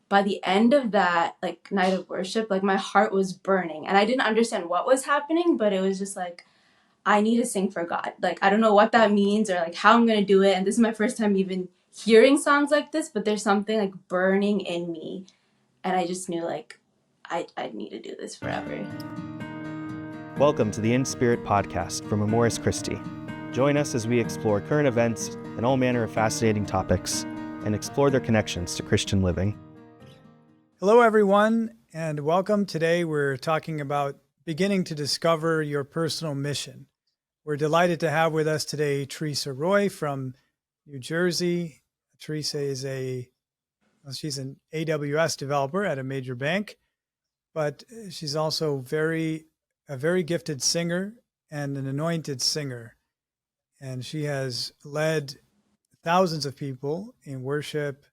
by the end of that like night of worship, like my heart was burning and I didn't understand what was happening, but it was just like I need to sing for God. Like I don't know what that means or like how I'm going to do it, and this is my first time even hearing songs like this, but there's something like burning in me and I just knew like I need to do this forever. Welcome to the InSpirit podcast from Amoris Christi. Join us as we explore current events and all manner of fascinating topics and explore their connections to Christian living. Hello, everyone, and welcome. Today, we're talking about beginning to discover your personal mission. We're delighted to have with us today Treasa Roy from New Jersey. Treasa is she's an AWS developer at a major bank, but she's also a very gifted singer and an anointed singer. And she has led thousands of people in worship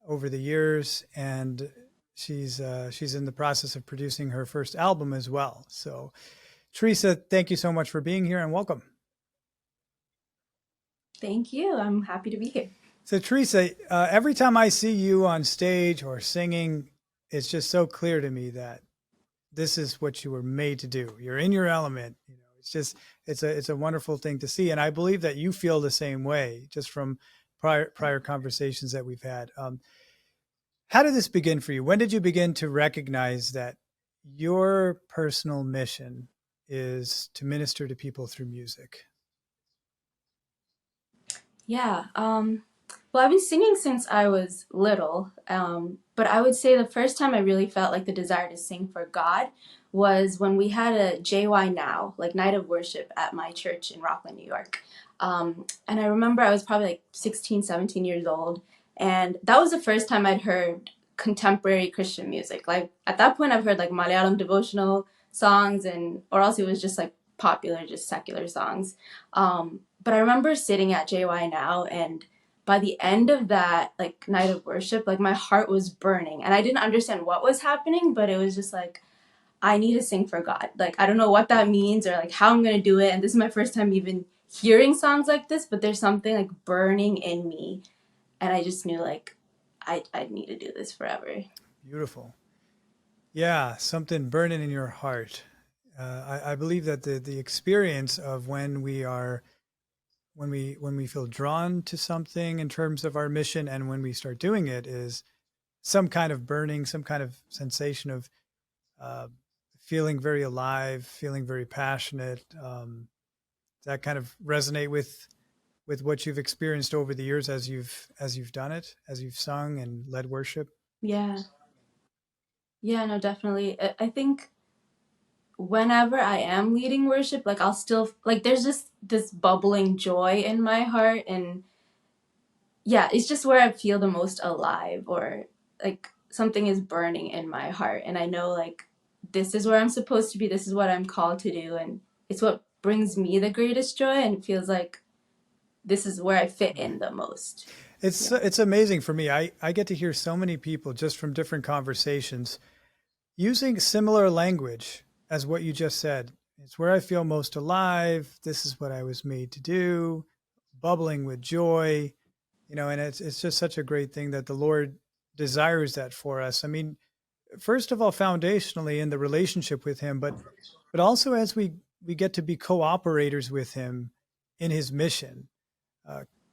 over the years, and she's in the process of producing her first album as well. So, Treasa, thank you so much for being here and welcome. Thank you. I'm happy to be here. So, Treasa, every time I see you on stage or singing, it's just so clear to me that this is what you were made to do. You're in your element. You know, it's a wonderful thing to see, and I believe that you feel the same way just from prior conversations that we've had. How did this begin for you? When did you begin to recognize that your personal mission is to minister to people through music? Yeah. Well, I've been singing since I was little, but I would say the first time I really felt like the desire to sing for God was when we had a JY Now, like night of worship at my church in Rockland, New York. And I remember I was probably like 16, 17 years old, and that was the first time I'd heard contemporary Christian music. Like at that point, I've heard like Malayalam devotional songs, or else it was just like popular, just secular songs. But I remember sitting at JY Now, and by the end of that like night of worship, like my heart was burning and I didn't understand what was happening, but it was just like I need to sing for God. Like I don't know what that means or like how I'm going to do it, and this is my first time even hearing songs like this, but there's something like burning in me and I just knew like I need to do this forever. Beautiful. Yeah, something burning in your heart. I believe that the experience of when we feel drawn to something in terms of our mission and when we start doing it is some kind of burning, some kind of sensation of uh, feeling very alive, feeling very passionate. Does that kind of resonate with what you've experienced over the years as you've done it, as you've sung and led worship? Yeah. Yeah, no, definitely. I think whenever I am leading worship, like I'll still like there's just this bubbling joy in my heart, and yeah, it's just where I feel the most alive, or like something is burning in my heart and I know like this is where I'm supposed to be, this is what I'm called to do, and it's what brings me the greatest joy, and it feels like this is where I fit in the most. Yeah. It's amazing for me. I get to hear so many people just from different conversations using similar language as what you just said. It's where I feel most alive. This is what I was made to do, bubbling with joy, and it's just such a great thing that the Lord desires that for us. I mean, first of all, foundationally in the relationship with him, but also as we get to be cooperators with him in his mission,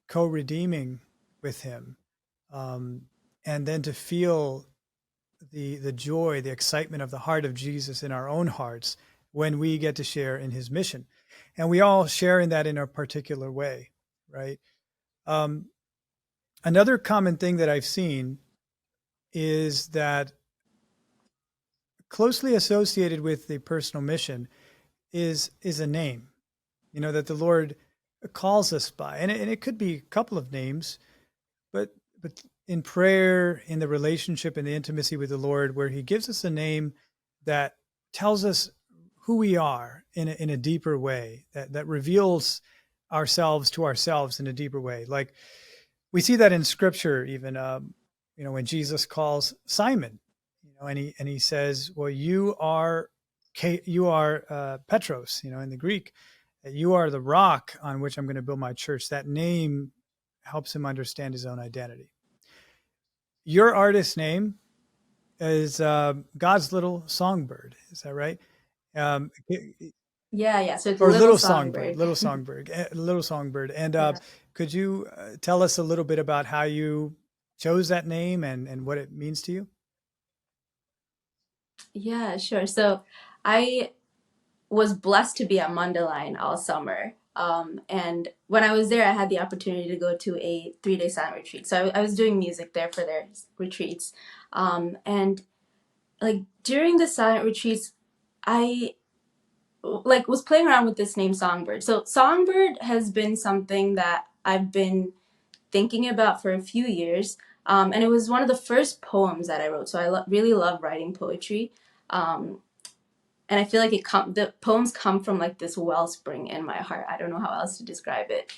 co-redeeming with him, and then to feel the joy, the excitement of the heart of Jesus in our own hearts when we get to share in his mission. And we all share in that in a particular way, right? Another common thing that I've seen is that closely associated with the personal mission is a name, that the Lord calls us by. And it could be a couple of names, but in prayer, in the relationship, in the intimacy with the Lord, where he gives us a name that tells us who we are in a deeper way, that reveals ourselves to ourselves in a deeper way. Like we see that in scripture, even, when Jesus calls Simon, and he says, well, you are Petros, in the Greek, that you are the rock on which I'm going to build my church. That name helps him understand his own identity. Your artist name is God's Little Songbird. Is that right? Um, Yeah, so it's or Little Songbird. Little Songbird. And Yeah. could you tell us a little bit about how you chose that name and what it means to you? Yeah, sure. So I was blessed to be at Mundelein all summer. And when I was there, I had the opportunity to go to a 3-day silent retreat. So I was doing music there for their retreats. And like during the silent retreats, I like was playing around with this name Songbird. So Songbird has been something that I've been thinking about for a few years. And it was one of the first poems that I wrote. So I really love writing poetry. Um, and I feel like the poems come from like this wellspring in my heart. I don't know how else to describe it.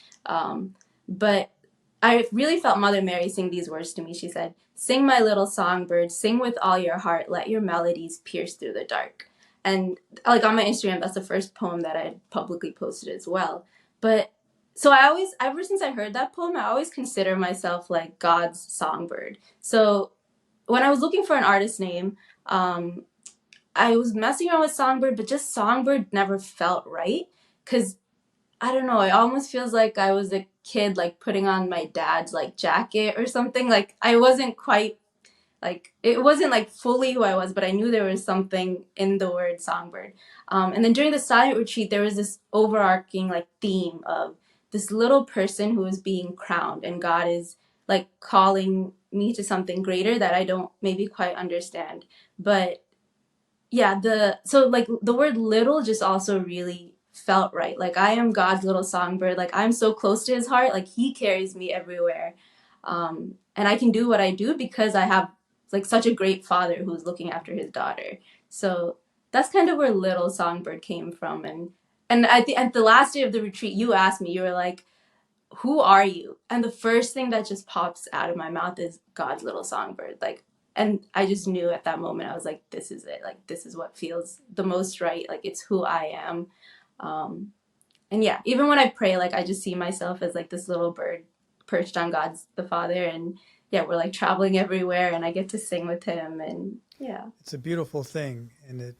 But I really felt Mother Mary sing these words to me. She said, "Sing, my little songbird, sing with all your heart, let your melodies pierce through the dark." And like on my Instagram, that's the first poem that I publicly posted as well. But so I always, ever since I heard that poem, I always consider myself like God's songbird. So when I was looking for an artist name, I was messing around with Songbird, but just Songbird never felt right. Cause I don't know, it almost feels like I was a kid like putting on my dad's like jacket or something. Like I wasn't quite like it wasn't like fully who I was, but I knew there was something in the word Songbird. And then during the silent retreat, there was this overarching like theme of this little person who is being crowned, and God is like calling me to something greater that I don't maybe quite understand. But yeah, so like the word little just also really felt right. Like I am God's little songbird. Like I'm so close to his heart. Like he carries me everywhere. And I can do what I do because I have like such a great father who's looking after his daughter. So that's kind of where little songbird came from. And at the last day of the retreat, you asked me, you were like, who are you? And the first thing that just pops out of my mouth is God's little songbird. Like, and I just knew at that moment, I was like, this is it. Like, this is what feels the most right. Like, it's who I am. Um, and yeah, even when I pray, like, I just see myself as like this little bird perched on God's the Father. And yeah, we're like traveling everywhere and I get to sing with him. And yeah. It's a beautiful thing, and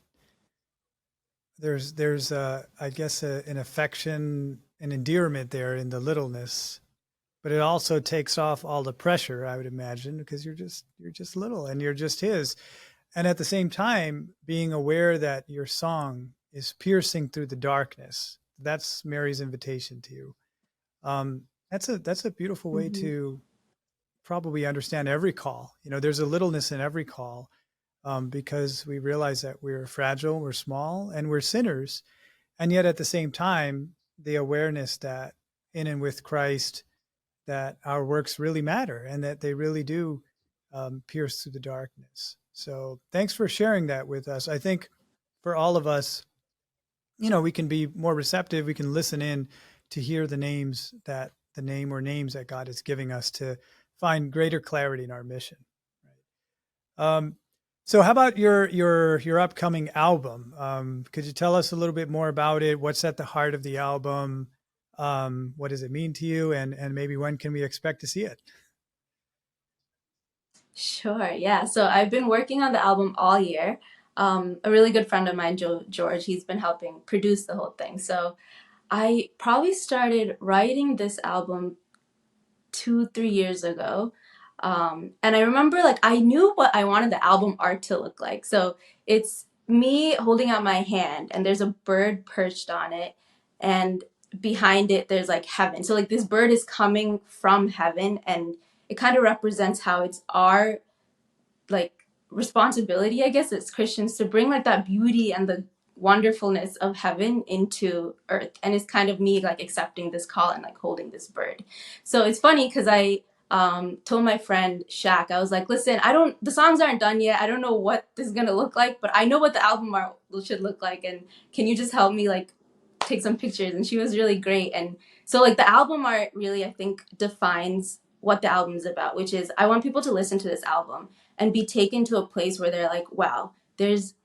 there's I guess an affection, an endearment there in the littleness, but it also takes off all the pressure, I would imagine, because you're just little and you're just his. And at the same time, being aware that your song is piercing through the darkness. That's Mary's invitation to you. That's a beautiful way Mm-hmm. to probably understand every call. There's a littleness in every call, because we realize that we're fragile, we're small, and we're sinners. And yet at the same time, the awareness that in and with Christ, that our works really matter and that they really do pierce through the darkness. So thanks for sharing that with us. I think for all of us, we can be more receptive. We can listen in to hear the name or names that God is giving us to find greater clarity in our mission. Right? So how about your upcoming album? Could you tell us a little bit more about it? What's at the heart of the album? What does it mean to you? And maybe when can we expect to see it? Sure, yeah. So I've been working on the album all year. A really good friend of mine, George, he's been helping produce the whole thing. So I probably started writing this album 2, 3 years ago. And I remember like I knew what I wanted the album art to look like. So it's me holding out my hand and there's a bird perched on it. And behind it, there's like heaven. So like this bird is coming from heaven and it kind of represents how it's our like responsibility, I guess, as Christians to bring like that beauty and the wonderfulness of heaven into earth. And it's kind of me like accepting this call and like holding this bird. So it's funny because I told my friend Shaq, I was like, listen, the songs aren't done yet. I don't know what this is gonna look like, but I know what the album art should look like. And can you just help me like take some pictures? And she was really great. And so like the album art really, I think, defines what the album is about, which is I want people to listen to this album and be taken to a place where they're like, wow, there's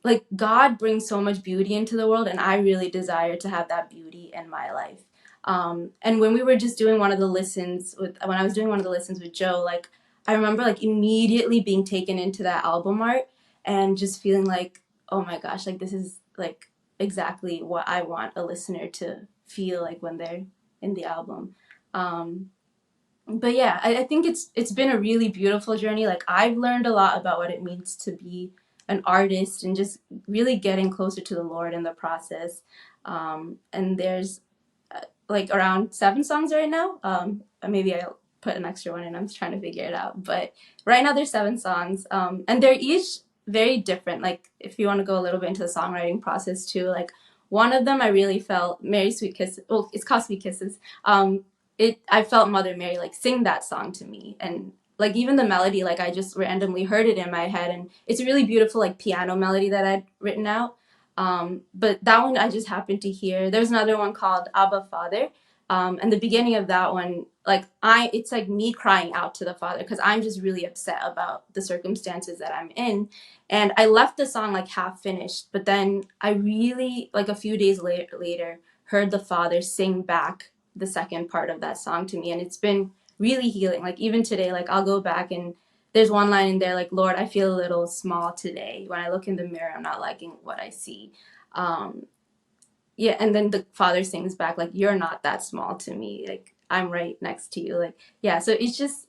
like God brings so much beauty into the world, and I really desire to have that beauty in my life. And when we were just doing one of the listens when I was doing one of the listens with Joe, like I remember like immediately being taken into that album art and just feeling like, oh my gosh, like this is like exactly what I want a listener to feel like when they're in the album. But yeah, I think it's been a really beautiful journey. Like I've learned a lot about what it means to be an artist and just really getting closer to the Lord in the process. And there's like around 7 songs right now. Maybe I'll put an extra one in. I'm just trying to figure it out. But right now there's 7 songs, and they're each very different. Like if you want to go a little bit into the songwriting process too, like one of them I really felt Mary Sweet Kisses. Well, it's called Sweet Kisses. I felt Mother Mary like sing that song to me, and like even the melody, like I just randomly heard it in my head, and it's a really beautiful like piano melody that I'd written out. But that one I just happened to hear. There's another one called Abba Father. And the beginning of that one, like it's like me crying out to the Father because I'm just really upset about the circumstances that I'm in. And I left the song like half finished, but then I really, like a few days later, heard the Father sing back the second part of that song to me. And it's been really healing. Like even today, like I'll go back and there's one line in there like, Lord, I feel a little small today. When I look in the mirror, I'm not liking what I see. Yeah, and then the Father sings back like, you're not that small to me. Like I'm right next to you. Like, yeah, so it's just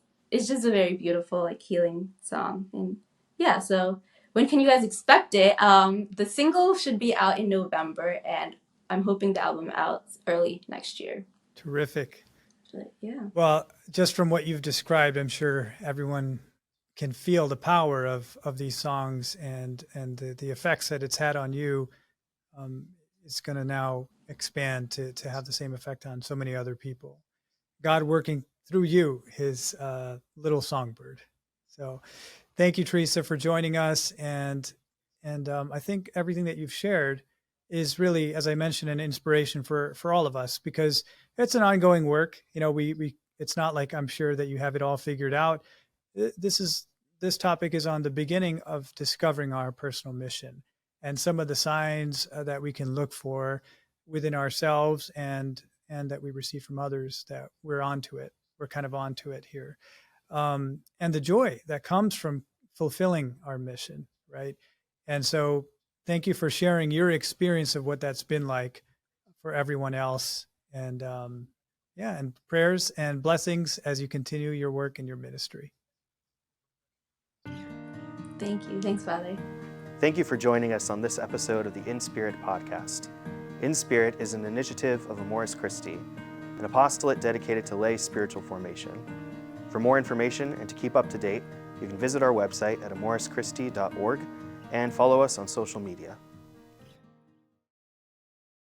a very beautiful like healing song. And yeah, so when can you guys expect it? The single should be out in November, and I'm hoping the album out early next year. Terrific. But, yeah. Well, just from what you've described, I'm sure everyone can feel the power of these songs and the effects that it's had on you. It's going to now expand to have the same effect on so many other people. God working through you, his little songbird. So thank you, Treasa, for joining us. And I think everything that you've shared is really, as I mentioned, an inspiration for all of us, because it's an ongoing work. You know, we it's not like I'm sure that you have it all figured out. This topic is on the beginning of discovering our personal mission and some of the signs that we can look for within ourselves and that we receive from others, that we're onto it. We're kind of onto it here. And the joy that comes from fulfilling our mission, right? And so thank you for sharing your experience of what that's been like for everyone else. And and prayers and blessings as you continue your work in your ministry. Thank you. Thanks, Father. Thank you for joining us on this episode of the InSpirit podcast. InSpirit is an initiative of Amoris Christi, an apostolate dedicated to lay spiritual formation. For more information and to keep up to date, you can visit our website at amorischristi.org and follow us on social media.